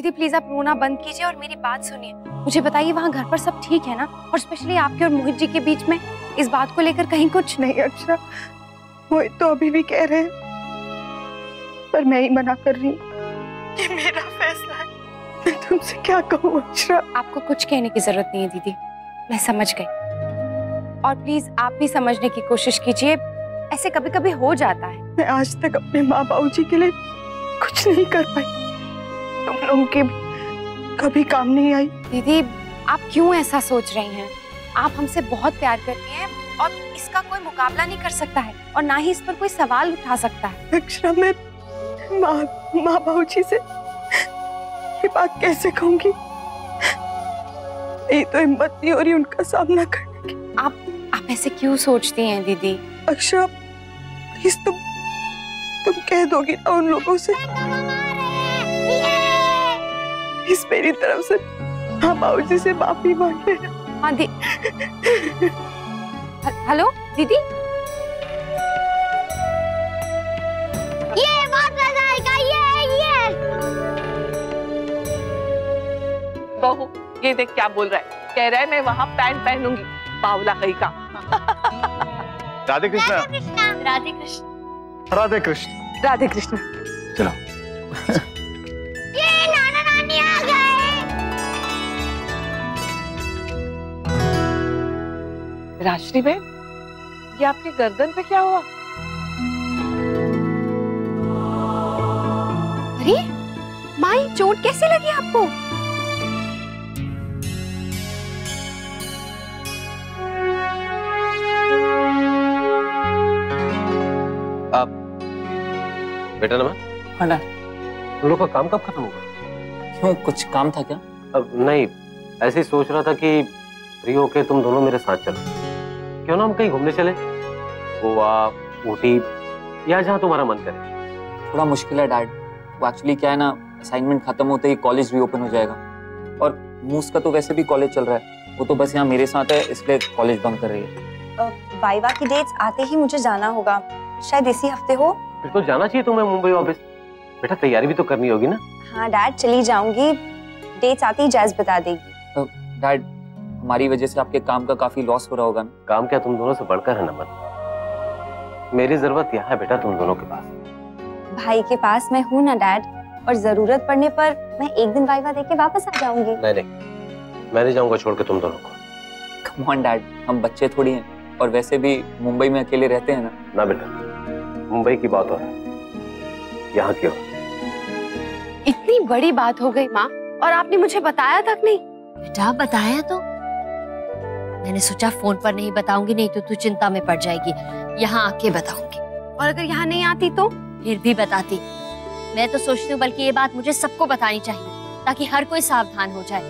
दीदी प्लीज आप रोना बंद कीजिए और मेरी बात सुनिए। मुझे बताइए वहाँ घर पर सब ठीक है ना? और स्पेशली आपके और मोहित जी के बीच में इस बात को लेकर कहीं कुछ? नहीं अक्षरा, मोहित तो अभी भी कह रहे हैं, पर मैं ही मना कर रही हूँ। ये मेरा फैसला है, मैं तुमसे क्या कहूँ अक्षरा। आपको कुछ कहने की जरूरत नहीं है दीदी, मैं समझ गई। और प्लीज आप भी समझने की कोशिश कीजिए, ऐसे कभी कभी हो जाता है। मैं आज तक अपने माँ बाबू जी के लिए कुछ नहीं कर पाई, तुम लोगों के भी कभी काम नहीं आई। दीदी आप क्यों ऐसा सोच रही हैं? आप हमसे बहुत प्यार करती हैं और इसका कोई मुकाबला नहीं कर सकता है और ना ही इस पर कोई सवाल उठा सकता है। अक्षरा मैं माँ बाबू जी से ये बात कैसे कहूंगी? ये तो हिम्मत नहीं हो रही उनका सामना करने की। आप ऐसे क्यों सोचती हैं दीदी? अक्षरा प्लीज तुम कह दोगी ना उन लोगों से? प्लीज मेरी तरफ से माँ बाबू जी से माफी मांग लेना। हाँ हेलो दीदी, ये बात का ये बहू ये देख क्या बोल रहा है, कह रहा है मैं वहाँ पैंट पहनूंगी, बावला कहीं का। राधे कृष्ण। राधे कृष्ण। राधे कृष्ण। राधे कृष्ण। चलो। ये नाना नानी आ गए। राश्री बहन, ये आपके गर्दन पे क्या हुआ? अरे माँ ये चोट कैसे लगी आपको? बेटा नमन। हाँ ना। तुम लोग का काम कब खत्म होगा? क्यों, कुछ काम था क्या? अब नहीं, ऐसे ही सोच रहा था कि फ्री होके तुम दोनों मेरे साथ चलो, क्यों ना हम कहीं घूमने चले, गोवा, ऊटी या जहाँ तुम्हारा मन करे। थोड़ा मुश्किल है डैड, वो एक्चुअली क्या है ना, असाइनमेंट खत्म होते ही कॉलेज रीओपन हो जाएगा और मूस का तो वैसे भी कॉलेज चल रहा है, वो तो बस यहाँ मेरे साथ है इसलिए कॉलेज बंक कर रही है। वाइवा की डेट्स आते ही मुझे जाना होगा, शायद इसी हफ्ते हो। फिर तो जाना चाहिए तुम्हें मुंबई वापस। बेटा तैयारी भी तो करनी होगी ना। हाँ डैड चली जाऊंगी, डेट्स आती ही जैज़ बता देगी। डैड हमारी वजह से आपके काम का काफी लॉस हो रहा होगा ना? काम क्या तुम दोनों से बढ़कर है नमन, मेरी जरूरत यहाँ है बेटा तुम दोनों के पास। भाई के पास मैं हूँ ना डैड, और जरूरत पड़ने पर मैं एक दिन वाइवा देके वापस आ जाऊंगी। नहीं, मैं नहीं जाऊंगा छोड़ के तुम दोनों को। कम ऑन डैड, हम बच्चे थोड़ी हैं और वैसे भी मुंबई में अकेले रहते हैं ना। ना बेटा, मुंबई की बात हो रहा है, यहाँ की हो। इतनी बड़ी बात हो गई माँ, और आपने मुझे बताया तक नहीं। बेटा बताया तो मैंने सोचा फोन पर नहीं बताऊंगी, नहीं तो तू चिंता में पड़ जाएगी, यहाँ आके बताऊंगी। और अगर यहाँ नहीं आती तो? फिर भी बताती। मैं तो सोचती हूँ बल्कि ये बात मुझे सबको बतानी चाहिए ताकि हर कोई सावधान हो जाए।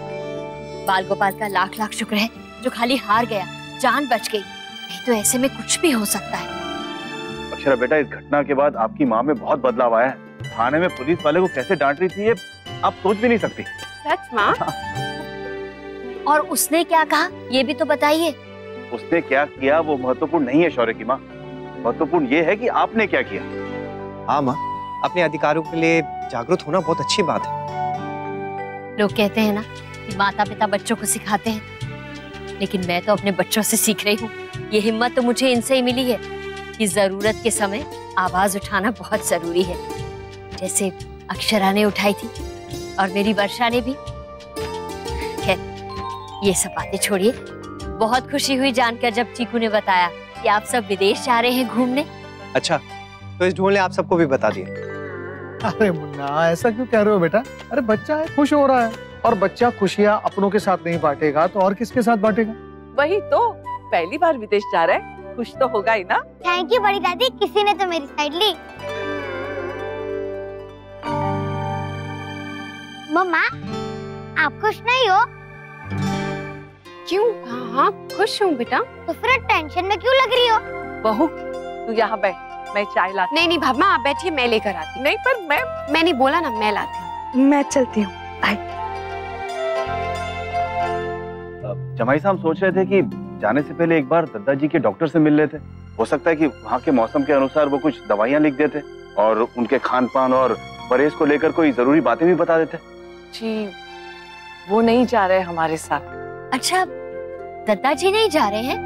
बाल गोपाल का लाख लाख शुक्र है जो खाली हार गया, जान बच गई, नहीं तो ऐसे में कुछ भी हो सकता है। अक्षरा बेटा, इस घटना के बाद आपकी माँ में बहुत बदलाव आया है। थाने में पुलिस वाले को कैसे डांट रही थी ये आप सोच भी नहीं सकती। सच माँ? और उसने क्या कहा ये भी तो बताइए। उसने क्या किया वो महत्वपूर्ण नहीं है शौर्य की माँ, महत्वपूर्ण ये है कि आपने क्या किया। हाँ माँ, अपने अधिकारों के लिए जागरूक होना बहुत अच्छी बात है। लोग कहते हैं ना कि माता पिता बच्चों को सिखाते हैं, लेकिन मैं तो अपने बच्चों से सीख रही हूँ। ये हिम्मत तो मुझे इनसे ही मिली है कि जरूरत के समय आवाज उठाना बहुत जरूरी है, जैसे अक्षरा ने उठाई थी और मेरी वर्षा ने भी। खैर ये सब बातें छोड़िए, बहुत खुशी हुई जानकर जब चीकू ने बताया कि आप सब विदेश जा रहे हैं घूमने। अच्छा, तो इस ढोल ने आप सबको भी बता दिया? अरे मुन्ना ऐसा क्यों कह रहे हो बेटा? अरे बच्चा है, खुश हो रहा है, और बच्चा खुशियाँ अपनों के साथ नहीं बांटेगा तो और किसके साथ बांटेगा? वही तो, पहली बार विदेश जा रहा है, खुश तो होगा ही ना। थैंक यू बड़ी दादी, किसी ने तो मेरी साइड ली। मम्मा आप खुश नहीं हो? क्यों? हाँ खुश हूँ बेटा। तो फिर टेंशन में क्यों लग रही हो? बहू तू यहाँ बैठ, मैं चाय लाती। नहीं भाभी आप बैठिए, मैं लेकर आती। नहीं पर मैंने बोला ना मैं लाती हूँ। मैं चलती हूँ। जमाई साहब सोच रहे थे कि जाने से पहले एक बार दादाजी के डॉक्टर से मिल लेते, हो सकता है कि वहाँ के मौसम के अनुसार वो कुछ दवाइयाँ लिख देते और उनके खान पान और परहेज को लेकर कोई जरूरी बातें भी बता देते। जी वो नहीं जा रहे हमारे साथ। अच्छा, दादाजी नहीं जा रहे हैं?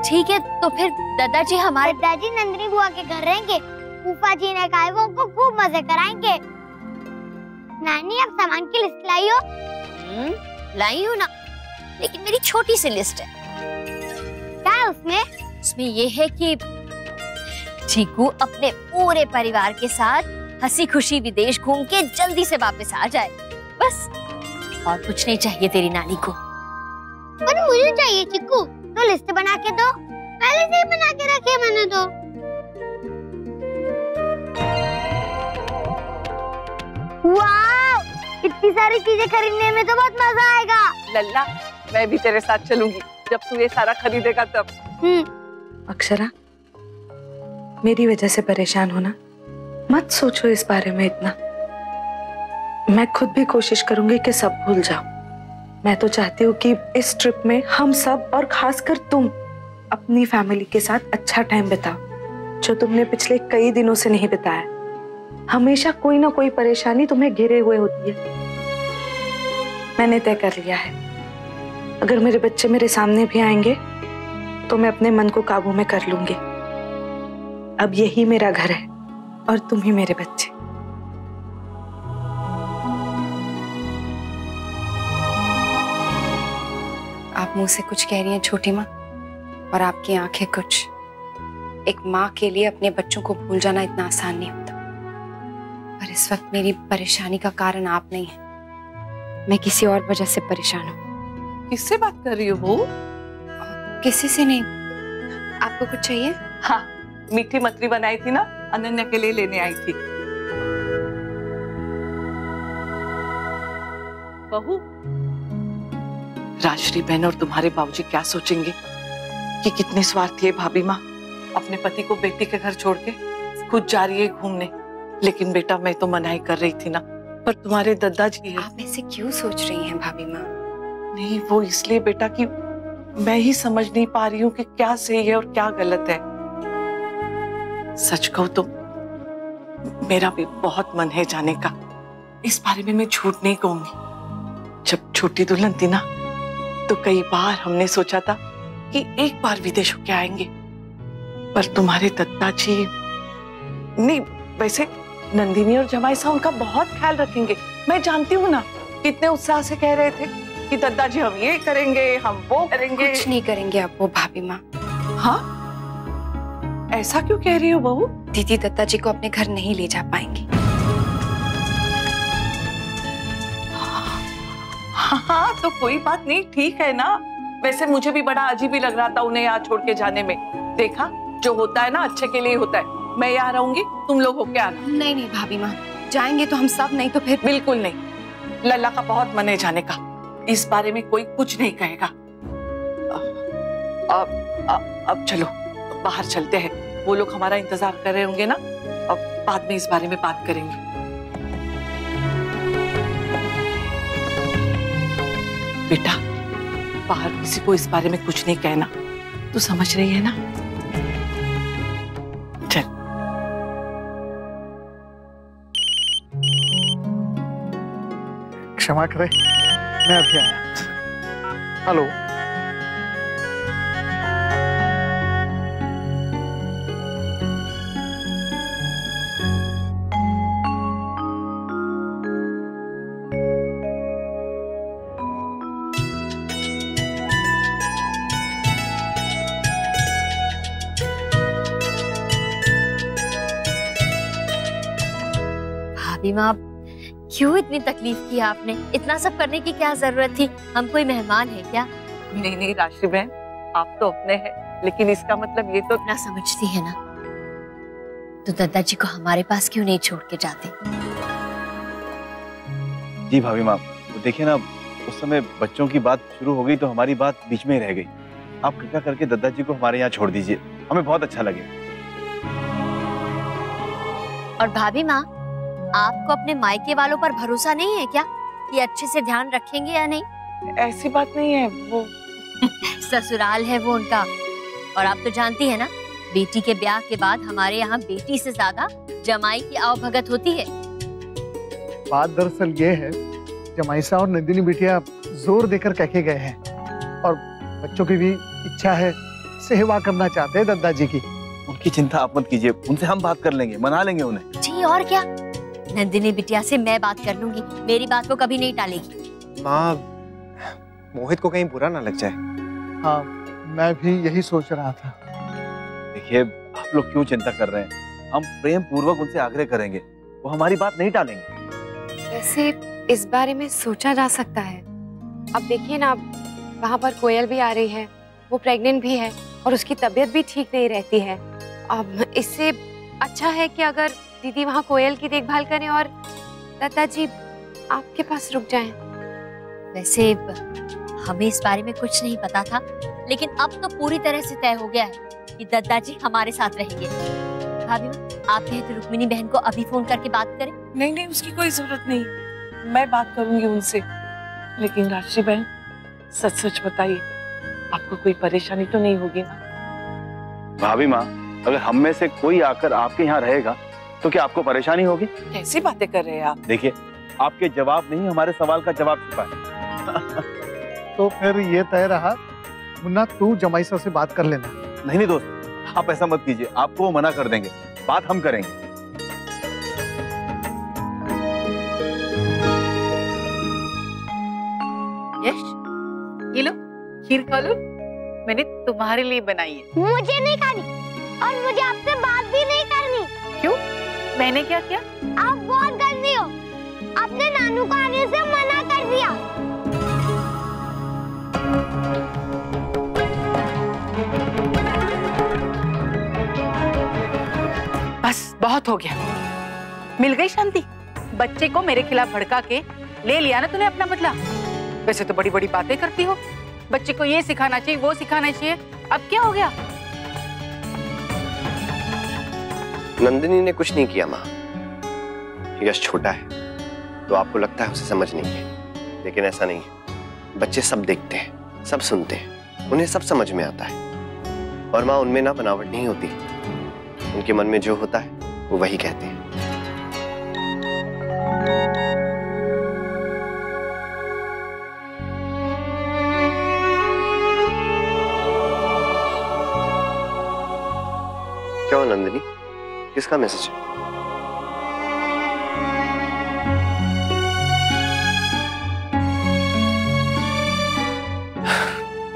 ठीक है, तो फिर दादाजी हमारे दादाजी नंदिनी बुआ के घर रहेंगे। फूफा जी ने कहा है वो उनको खूब मजे कराएंगे। नानी अब सामान की लिस्ट लाई हो? लाई हूँ ना, लेकिन मेरी छोटी सी लिस्ट है। क्या है उसमें? उसमें ये है कि चीकू अपने पूरे परिवार के साथ हंसी खुशी विदेश घूम के जल्दी से वापस आ जाए, बस। और कुछ नहीं चाहिए तेरी नानी को। पर मुझे चाहिए चिक्कू, तो लिस्ट बना के दो। पहले से ही बना के रखी है मैंने तो। वाह, इतनी सारी चीजें खरीदने में तो बहुत मजा आएगा। लल्ला, मैं भी तेरे साथ चलूंगी जब तू ये सारा खरीदेगा तब। अक्षरा, मेरी वजह से परेशान होना मत सोचो इस बारे में इतना। मैं खुद भी कोशिश करूंगी कि सब भूल जाओ। मैं तो चाहती हूँ कि इस ट्रिप में हम सब और खासकर तुम अपनी फैमिली के साथ अच्छा टाइम बिताओ, जो तुमने पिछले कई दिनों से नहीं बिताया। हमेशा कोई ना कोई परेशानी तुम्हें घेरे हुए होती है। मैंने तय कर लिया है, अगर मेरे बच्चे मेरे सामने भी आएंगे तो मैं अपने मन को काबू में कर लूंगी। अब यही मेरा घर है और तुम ही मेरे बच्चे। आप मुंह से कुछ कह रही हैं छोटी माँ, और आपकी आंखें कुछ। एक माँ के लिए अपने बच्चों को भूल जाना इतना आसान नहीं होता। पर इस वक्त मेरी परेशानी का कारण आप नहीं है, मैं किसी और वजह से परेशान हूँ। किससे बात कर रही हो वो? किसी से नहीं। आपको कुछ चाहिए? हाँ, मीठी मछली बनाई थी ना, अनन्या के लिए लेने आई थी। बहू, राजश्री बहन और तुम्हारे बाबूजी क्या सोचेंगे कि कितने स्वार्थी है भाभी माँ। अपने पति को बेटी के घर छोड़ के खुद जा रही है घूमने। लेकिन बेटा, मैं तो मनाही कर रही थी ना, पर तुम्हारे दादाजी है। आप ऐसे क्यों सोच रही हैं भाभी माँ? नहीं, वो इसलिए बेटा कि मैं ही समझ नहीं पा रही हूँ कि क्या सही है और क्या गलत है। सच कहूँ तो मेरा भी बहुत मन है जाने का। इस बारे में मैं झूठ नहीं कहूंगी। जब छोटी दुल्हन थी ना, तो कई बार हमने सोचा था कि एक बार विदेश होके आएंगे, पर तुम्हारे दादाजी नहीं। वैसे नंदिनी और जमाई साहब उनका बहुत ख्याल रखेंगे। मैं जानती हूँ ना, कितने उत्साह से कह रहे थे कि दादाजी हम ये करेंगे, हम वो करेंगे। कुछ नहीं करेंगे अब वो भाभी माँ। हाँ, ऐसा क्यों कह रही हो बहू? दीदी दादाजी को अपने घर नहीं ले जा पाएंगी। हाँ, तो कोई बात नहीं, ठीक है ना। वैसे मुझे भी बड़ा अजीब ही लग रहा था उन्हें यहाँ छोड़ के जाने में। देखा, जो होता है ना अच्छे के लिए होता है। मैं यहाँ रहूंगी, तुम लोग होके आना। नहीं नहीं भाभी माँ, जाएंगे तो हम सब, नहीं तो फिर। बिल्कुल नहीं, लल्ला का बहुत मन है जाने का। इस बारे में कोई कुछ नहीं कहेगा। अब चलो बाहर चलते हैं, वो लोग हमारा इंतजार कर रहे होंगे ना। अब बाद में इस बारे में बात करेंगे। बेटा, बाहर किसी को इस बारे में कुछ नहीं कहना, तू समझ रही है ना? चल। क्षमा करें, मैं अभी आया। हेलो। भाभी माँ, क्यों इतनी तकलीफ की आपने? इतना सब करने की क्या जरूरत थी? हम कोई मेहमान है क्या? नहीं नहीं राशि बहन, आप तो अपने हैं, लेकिन इसका मतलब ये तो ना समझती है ना, तो दादाजी को हमारे पास क्यों नहीं छोड़ के जाते? जी भाभी माँ, वो देखिए ना, उस समय बच्चों की बात शुरू हो गई तो हमारी बात बीच में ही रह गई। आप कृपया करके दादाजी को हमारे यहाँ छोड़ दीजिए, हमें बहुत अच्छा लगे। और भाभी माँ, आपको अपने मायके वालों पर भरोसा नहीं है क्या कि अच्छे से ध्यान रखेंगे या नहीं? ऐसी बात नहीं है, वो ससुराल है वो उनका। और आप तो जानती है ना, बेटी के ब्याह के बाद हमारे यहाँ बेटी से ज्यादा जमाई की आवभगत होती है। बात दरअसल ये है, जमाईसा और नंदिनी बिटिया जोर देकर कह के गए हैं और बच्चों की भी इच्छा है, सेवा करना चाहते हैं दादाजी की। उनकी चिंता आप मत कीजिए, उनसे हम बात कर लेंगे, मना लेंगे उन्हें। जी और क्या, नंदिनी बिटिया से मैं बात कर लूंगी, मेरी बात वो कभी नहीं टालेगी। माँ, मोहित को कहीं बुरा ना लग जाए। हाँ, मैं भी यही सोच रहा था। देखिए, आप लोग क्यों चिंता कर रहे हैं, हम प्रेम पूर्वक उनसे आग्रह करेंगे, वो हमारी बात नहीं टालेंगे। वैसे इस बारे में सोचा जा सकता है। अब देखिए ना, वहाँ पर कोयल भी आ रही है, वो प्रेग्नेंट भी है और उसकी तबीयत भी ठीक नहीं रहती है। अब इससे अच्छा है कि अगर दीदी वहाँ कोयल की देखभाल करें और दादाजी आपके पास रुक जाएं। वैसे हमें इस बारे में कुछ नहीं पता था, लेकिन अब तो पूरी तरह से तय हो गया है कि दादाजी हमारे साथ रहेंगे। भाभी, आप कहें तो रुक्मिणी बहन को अभी फोन करके बात करें? नहीं नहीं, उसकी कोई जरूरत नहीं, मैं बात करूंगी उनसे। लेकिन राशि बहन, सच सच बताइए, आपको कोई परेशानी तो नहीं होगी ना? भाभी माँ, अगर हम में से कोई आकर आपके यहाँ रहेगा तो क्या आपको परेशानी होगी? कैसी बातें कर रहे हैं आप? देखिए, आपके जवाब नहीं हमारे सवाल का जवाब छुपा है। तो फिर ये तय रहा, मुन्ना तू जमाईसा से बात कर लेना। नहीं दोस्त, आप ऐसा मत कीजिए, आपको वो मना कर देंगे, बात हम करेंगे। यश, ये लो खीर खा लो, मैंने तुम्हारे लिए बनाई है। मुझे नहीं खानी और मुझे आपसे बात भी नहीं करनी। क्यों? मैंने क्या किया? आप बहुत गंदी हो, आपने नानू को आने से मना कर दिया। बस बहुत हो गया, मिल गई शांति। बच्चे को मेरे खिलाफ भड़का के ले लिया ना तूने अपना बदला। वैसे तो बड़ी बड़ी बातें करती हो, बच्चे को ये सिखाना चाहिए, वो सिखाना चाहिए, अब क्या हो गया? नंदिनी ने कुछ नहीं किया माँ। यश छोटा है तो आपको लगता है उसे समझ नहीं है, लेकिन ऐसा नहीं है। बच्चे सब देखते हैं, सब सुनते हैं, उन्हें सब समझ में आता है। और माँ, उनमें ना बनावट नहीं होती, उनके मन में जो होता है वो वही कहते हैं। क्या हो नंदिनी, किसका मैसेज है?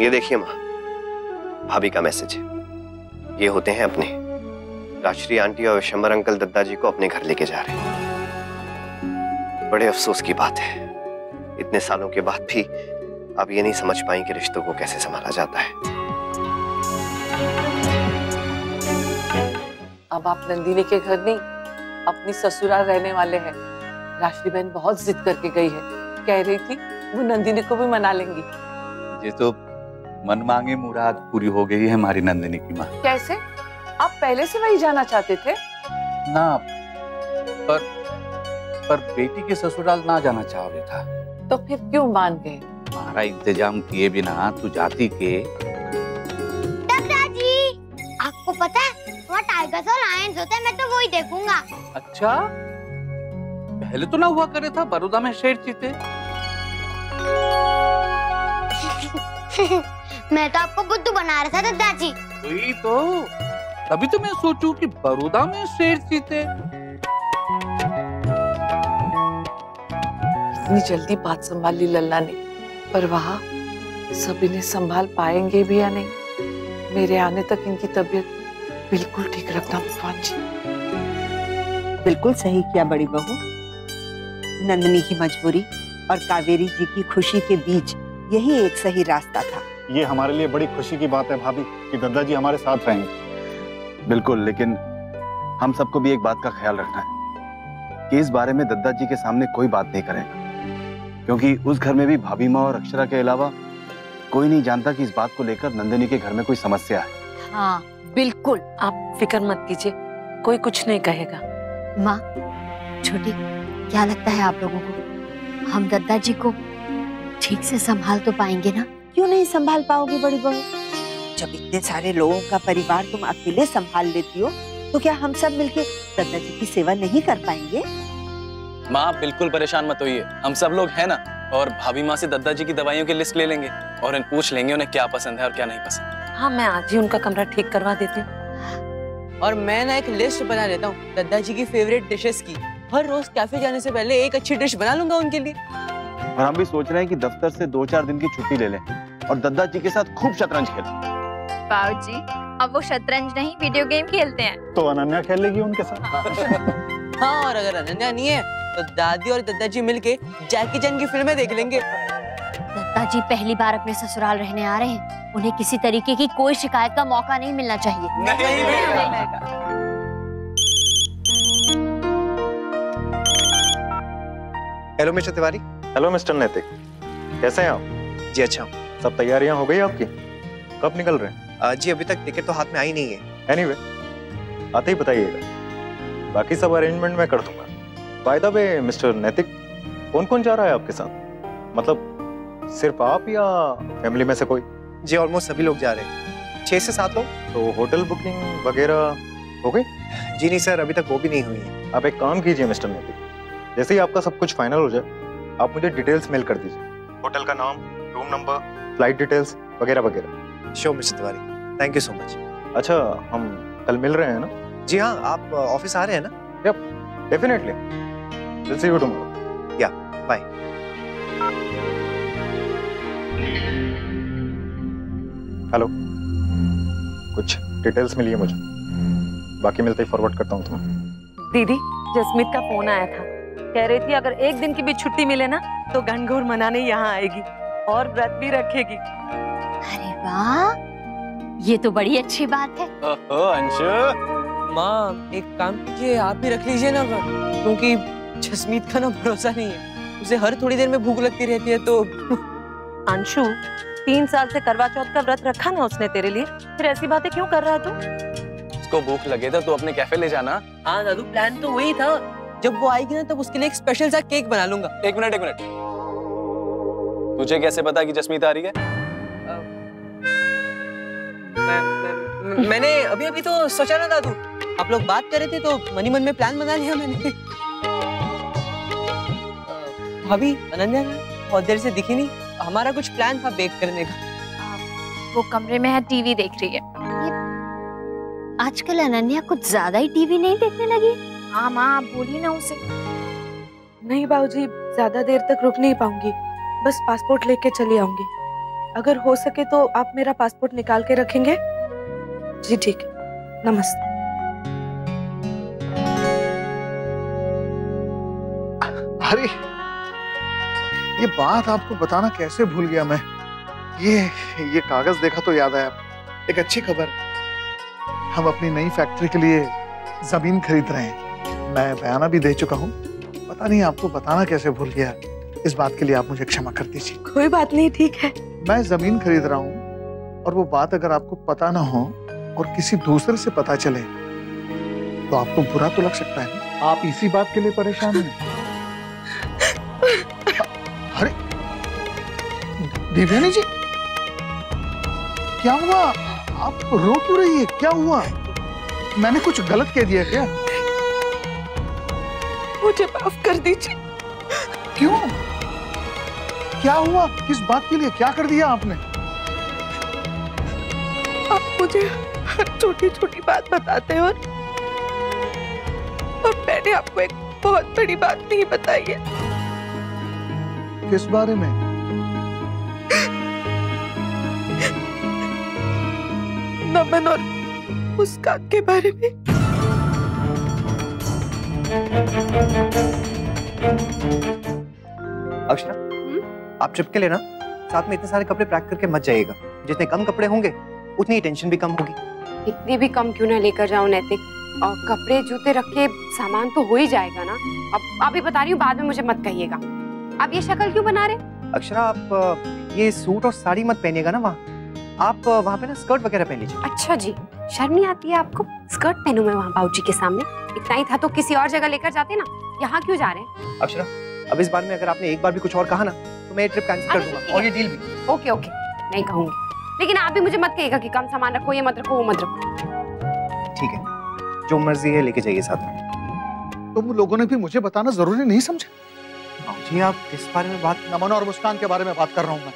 ये देखिए माँ, भाभी का मैसेज है। ये होते हैं अपने राजश्री आंटी और विशंबर अंकल दादाजी को अपने घर लेके जा रहे हैं। बड़े अफसोस की बात है, इतने सालों के बाद भी आप ये नहीं समझ पाई कि रिश्तों को कैसे संभाला जाता है। अब आप नंदिनी के घर नहीं, अपनी ससुराल रहने वाले हैं। राशि बहन बहुत जिद करके गई है, कह रही थी वो नंदिनी को भी मना लेंगी। ये तो मन मांगे मुराद पूरी हो गई है हमारी नंदिनी की माँ। कैसे? आप पहले से वही जाना चाहते थे ना, पर बेटी के ससुराल ना जाना चाह रही था। तो फिर क्यों मान गए? हमारा इंतजाम किए बिना तू जाती के। दादाजी, आपको पता है वहाँ टाइगर्स और लायंस होते हैं, मैं तो वही देखूंगा। अच्छा, पहले तो ना हुआ करे था बड़ौदा में शेर चीते। मैं तो आपको बुद्धू बना रहा था दादाजी। वही तो, तभी तो मैं सोचूं कि बड़ौदा में शेर चीते। इतनी जल्दी बात संभाल ली लल्ला ने, पर वहाँ सब इन्हें संभाल पाएंगे भी या नहीं? मेरे आने तक इनकी तबीयत बिल्कुल ठीक रखना भगवान जी। बिल्कुल सही किया बड़ी बहू। नंदिनी की मजबूरी और कावेरी जी की खुशी के बीच यही एक सही रास्ता था। ये हमारे लिए बड़ी खुशी की बात है भाभी कि दादाजी हमारे साथ रहेंगे। बिल्कुल, लेकिन हम सबको भी एक बात का ख्याल रखना है कि इस बारे में दादाजी के सामने कोई बात नहीं करेगा, क्योंकि उस घर में भी भाभी माँ और अक्षरा के अलावा कोई नहीं जानता कि इस बात को लेकर नंदिनी के घर में कोई समस्या है। हाँ बिल्कुल, आप फिक्र मत कीजिए, कोई कुछ नहीं कहेगा। माँ, छोटी, क्या लगता है आप लोगों को, हम दादाजी को ठीक से संभाल तो पाएंगे ना? क्यों नहीं संभाल पाओगी बड़ी बहू? जब इतने सारे लोगों का परिवार तुम अकेले संभाल लेती हो, तो क्या हम सब मिलके दादाजी की सेवा नहीं कर पाएंगे? माँ आप बिल्कुल परेशान मत होइए, हम सब लोग हैं ना। और भाभी माँ से दद्दा जी की दवाइयों की लिस्ट ले लेंगे और पूछ लेंगे उन्हें क्या पसंद है और क्या नहीं पसंद। हाँ, मैं आज ही उनका कमरा ठीक करवा देती हूँ। और मैं ना एक लिस्ट बना लेता हूँ दद्दा जी की फेवरेट डिशेस की। हर रोज कैफे जाने से पहले एक अच्छी डिश बना लूंगा उनके लिए। और हम भी सोच रहे हैं कि दफ्तर से 2-4 दिन की छुट्टी ले लें और दद्दा जी के साथ खूब शतरंज खेलें। बाबूजी, अब वो शतरंज नहीं वीडियो गेम खेलते हैं। तो अनन्या खेलेगी उनके साथ। हाँ, और अगर अनन्या नहीं है तो दादी और दद्दा जी मिलके जैकी चैन की फिल्में देख लेंगे। दद्दा जी पहली बार अपने ससुराल रहने आ रहे हैं, उन्हें किसी तरीके की कोई शिकायत का मौका नहीं मिलना चाहिए। Hello mister Tiwari. Hello mister नैतिक, कैसे हैं आप? जी अच्छा। सब तैयारियां हो गई आपकी? कब निकल रहे हैं? जी अभी तक टिकट तो हाथ में आई नहीं है। एनीवे, आते ही बताइएगा, बाकी सब अरेंजमेंट मैं कर दूंगा। बाय द वे मिस्टर नैतिक, कौन कौन जा रहा है आपके साथ? मतलब सिर्फ आप या फैमिली में से कोई? जी ऑलमोस्ट सभी लोग जा रहे हैं, 6 से 7 लोग। तो होटल बुकिंग वगैरह हो गई? जी नहीं सर, अभी तक वो भी नहीं हुई है। आप एक काम कीजिए मिस्टर नैतिक, जैसे ही आपका सब कुछ फाइनल हो जाए आप मुझे डिटेल्स मेल कर दीजिए, होटल का नाम, रूम नंबर, फ्लाइट डिटेल्स वगैरह वगैरह। Sure mister Tiwari, thank you so much. अच्छा, हम कल मिल रहे हैं ना? जी हाँ, आप ऑफिस आ रहे हैं ना? Yup, definitely. Will see you tomorrow. Yeah, bye. Hello, कुछ डिटेल्स मिली है मुझे, बाकी मिलते ही फॉरवर्ड करता हूँ तुम्हें। दीदी, जसमीत का फोन आया था, कह रही थी अगर एक दिन की भी छुट्टी मिले ना तो घनघोर मनाने यहाँ आएगी और व्रत भी रखेगी। अरे वाह, ये तो बड़ी अच्छी बात है। ओहो अंशु, माँ एक काम कीजिए, आप भी रख लीजिए ना व्रत, क्योंकि जसमीत का ना भरोसा नहीं है, उसे हर थोड़ी देर में भूख लगती रहती है। तो अंशु, 3 साल से करवा चौथ का व्रत रखा ना उसने तेरे लिए, फिर ऐसी बातें क्यों कर रहा है तू? उसको भूख लगे तो अपने कैफे ले जाना। हाँ दादू, प्लान तो वही था, जब वो आएगी ना तब उसके लिए एक स्पेशल सा केक बना लूंगा। एक मिनट, तुझे कैसे पता कि जसमीत आ रही है? मैंने अभी तो सोचा ना दादू, आप लोग बात कर रहे थे तो मन ही मन में प्लान बना लिया मैंने। भाभी, अनन्या बहुत देर से दिखी नहीं, हमारा कुछ प्लान था बेक करने का। वो कमरे में है, टीवी देख रही है। आजकल अनन्या कुछ ज्यादा ही टीवी नहीं देखने लगी। हाँ माँ, आप बोली ना उसे। नहीं बाबूजी, ज्यादा देर तक रुक नहीं पाऊंगी, बस पासपोर्ट लेके चली आऊंगी। अगर हो सके तो आप मेरा पासपोर्ट निकाल के रखेंगे? जी ठीक है, नमस्ते। अरे ये बात आपको बताना कैसे भूल गया मैं। ये कागज देखा तो याद आया, एक अच्छी खबर, हम अपनी नई फैक्ट्री के लिए जमीन खरीद रहे हैं। मैं बयाना भी दे चुका हूँ, पता नहीं आपको बताना कैसे भूल गया। इस बात के लिए आप मुझे क्षमा कर दीजिए। कोई बात नहीं, ठीक है। मैं जमीन खरीद रहा हूँ और वो बात अगर आपको पता ना हो और किसी दूसरे से पता चले तो आपको बुरा तो लग सकता है ना? आप इसी बात के लिए परेशान हैं? अरे देवयानी जी, क्या हुआ? आप रो क्यों रही है? क्या हुआ? मैंने कुछ गलत कह दिया क्या? मुझे माफ कर दीजिए। क्यों? क्या हुआ? किस बात के लिए? क्या कर दिया आपने? आप मुझे हर छोटी छोटी बात बताते हैं और मैंने आपको एक बहुत बड़ी बात नहीं बताई है। किस बारे में? नमन और मुस्कान के बारे में। अक्षरा, आप चुपके लेना, साथ में इतने सारे कपड़े पैक करके मत जाइएगा। जितने कम कपड़े होंगे उतनी ही टेंशन भी कम होगी। इतने भी कम क्यों ना लेकर जाऊं नैतिक, और कपड़े जूते रख के सामान तो हो ही जाएगा ना। अब अभी बता रही हूँ, बाद में मुझे मत कहिएगा। आप ये शक्ल क्यों बना रहे? अक्षरा, आप ये सूट और साड़ी मत पहनिएगा ना वहाँ, आप वहाँ पे ना स्कर्ट वगैरह पहन लीजिए। अच्छा जी, शर्म नहीं आती है आपको? स्कर्ट पहनूं मैं वहाँ बाबूजी के सामने? इतना ही था तो किसी और जगह लेकर जाते ना, यहाँ क्यों जा रहे हैं? अक्षरा, अब इस बार में अगर आपने एक बार भी कुछ और कहा ना तो मैं ये ट्रिप कैंसिल कर दूंगा और ये डील भी। ओके ओके, नहीं कहूंगी, लेकिन आप भी मुझे मत कहिएगा कि कम सामान रखो, ये मत रखो, वो मत रखो। ठीक है, जो मर्जी है लेके जाइए साथ में। तुम लोगों ने भी मुझे बताना जरूरी नहीं समझा? बाबूजी आप किस बारे में बात? नमन और मुस्कान के बारे में बात कर रहा हूं मैं।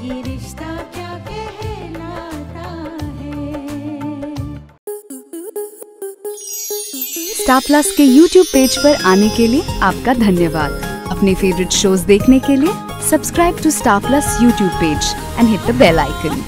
ये रिश्ता क्या कहलाता है। स्टार प्लस के YouTube पेज पर आने के लिए आपका धन्यवाद। अपने फेवरेट शोज देखने के लिए subscribe to Star Plus YouTube page and hit the bell icon.